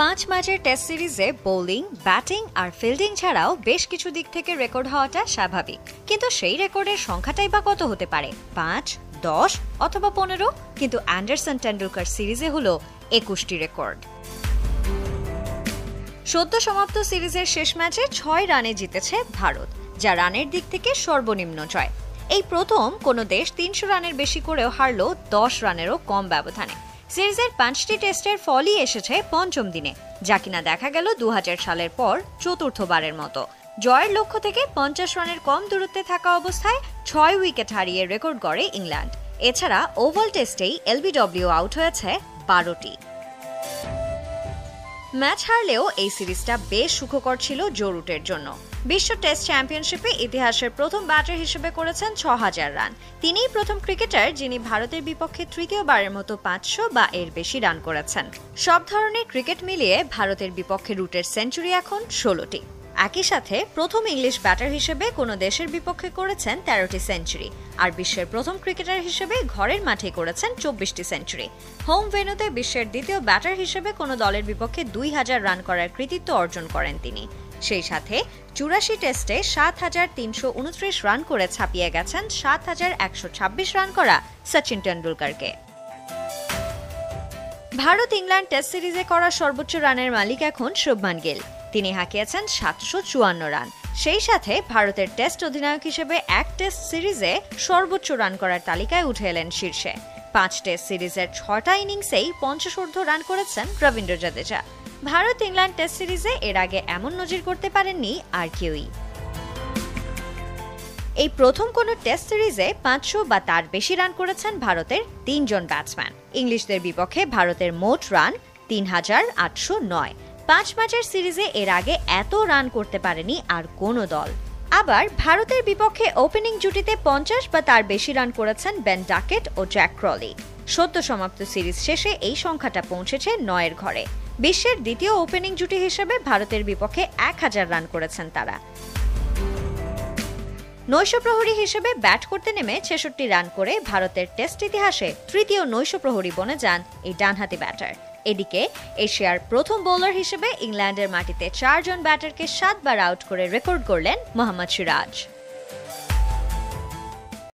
5 ম্যাচের টেস্ট সিরিজে bowling, batting আর fielding ছাড়াও বেশ কিছু দিক থেকে রেকর্ড হওয়াটা স্বাভাবিক, কিন্তু সেই রেকর্ডের সংখ্যাটাই বা কত হতে পারে? 5, 10 অথবা 15? কিন্তু অ্যান্ডারসন টেন্ডুলকার সিরিজে হলো 21টি রেকর্ড। সদ্য সমাপ্ত সিরিজের শেষ ম্যাচে 6 রানে জিতেছে ভারত, যা রানের দিক থেকে সর্বনিম্ন জয়। এই প্রথম কোনো দেশ 300 রানের বেশি করেও হারল 10 রানেরও কম ব্যবধানে। সিরিজের 5টি টেস্টের ফলই এসেছে পঞ্চম দিনে, যা কিনা দেখা গেল 2000 সালের পর চতুর্থবারের মতো। জয়ের লক্ষ্য থেকে 50 রানের কম দূরত্বে থাকা অবস্থায় 6 উইকেট হারিয়ে রেকর্ড গড়ে ইংল্যান্ড। এছাড়া ওভাল টেস্টেই এলবিডব্লিউ আউট হয়েছে 12টি। ম্যাচ হারলেও এই সিরিজটা বেশ সুখকর ছিল জো রুটের জন্য। বিশ্ব টেস্ট চ্যাম্পিয়নশিপে ইতিহাসের প্রথম ব্যাটার হিসেবে করেছেন 6000 রান। তিনিই প্রথম ক্রিকেটার যিনি ভারতের বিপক্ষে তৃতীয়বারের মতো 500 বা এর বেশি রান করেছেন। সব ধরনের ক্রিকেট মিলিয়ে ভারতের বিপক্ষে রুটের সেঞ্চুরি এখন 16টি। একই সাথে প্রথম ইংলিশ ব্যাটার হিসেবে কোনো দেশের বিপক্ষে করেছেন 13টি সেঞ্চুরি, আর বিশ্বের প্রথম ক্রিকেটার হিসেবে ঘরের মাঠে করেছেন 24টি সেঞ্চুরি। হোম ভেন্যুতে বিশ্বের দ্বিতীয় ব্যাটার হিসেবে কোনো দলের বিপক্ষে 2000 রান করার কৃতিত্ব অর্জন করেন তিনি। সেই সাথে 84 টেস্টে 7329 রান করে ছাপিয়ে গেছেন 7126 রান করা সচিন টেন্ডুলকারকে। ভারত ইংল্যান্ড টেস্ট সিরিজে করা সর্বোচ্চ রানের মালিক এখন শুভমান গিল। তিনি হাঁকিয়েছেন 754 রান। সেই সাথে ভারতের টেস্ট অধিনায়ক হিসেবে এক টেস্ট সিরিজে সর্বোচ্চ রান করার তালিকায় উঠে এলেন শীর্ষে। 5 টেস্ট সিরিজের 6টা ইনিংসেই 50 রান করেছেন রবীন্দ্র জাদেজা। ভারত ইংল্যান্ড টেস্ট সিরিজে এর আগে এমন নজির করতে পারেননি আর কেউই। এই প্রথম কোনো টেস্ট সিরিজে 500 বা তার বেশি রান করেছেন ভারতের 3 জন ব্যাটসম্যান। ইংলিশদের বিপক্ষে ভারতের মোট রান 3809। 5 ম্যাচের সিরিজে এর আগে এত রান করতে পারেনি আর কোনো দল। আবার ভারতের বিপক্ষে ওপেনিং জুটিতে 50 বা তার বেশি রান করেছেন বেন ডাকেট ও জ্যাক ক্রলি। সদ্য সমাপ্ত সিরিজ শেষে এই সংখ্যাটা পৌঁছেছে 9-এর ঘরে। বিশ্বের দ্বিতীয় ওপেনিং জুটি হিসেবে ভারতের বিপক্ষে 1000 রান করেছেন তারা। নৈশ প্রহরী হিসেবে ব্যাট করতে নেমে 66 রান করে ভারতের টেস্ট ইতিহাসে তৃতীয় নৈশ প্রহরী বনে যান এই ডানহাতি ব্যাটার। এদিকে এশিয়ার প্রথম বোলার হিসেবে ইংল্যান্ডের মাটিতে 4 জন ব্যাটারকে 7 বার আউট করে রেকর্ড গড়লেন মোহাম্মদ সিরাজ।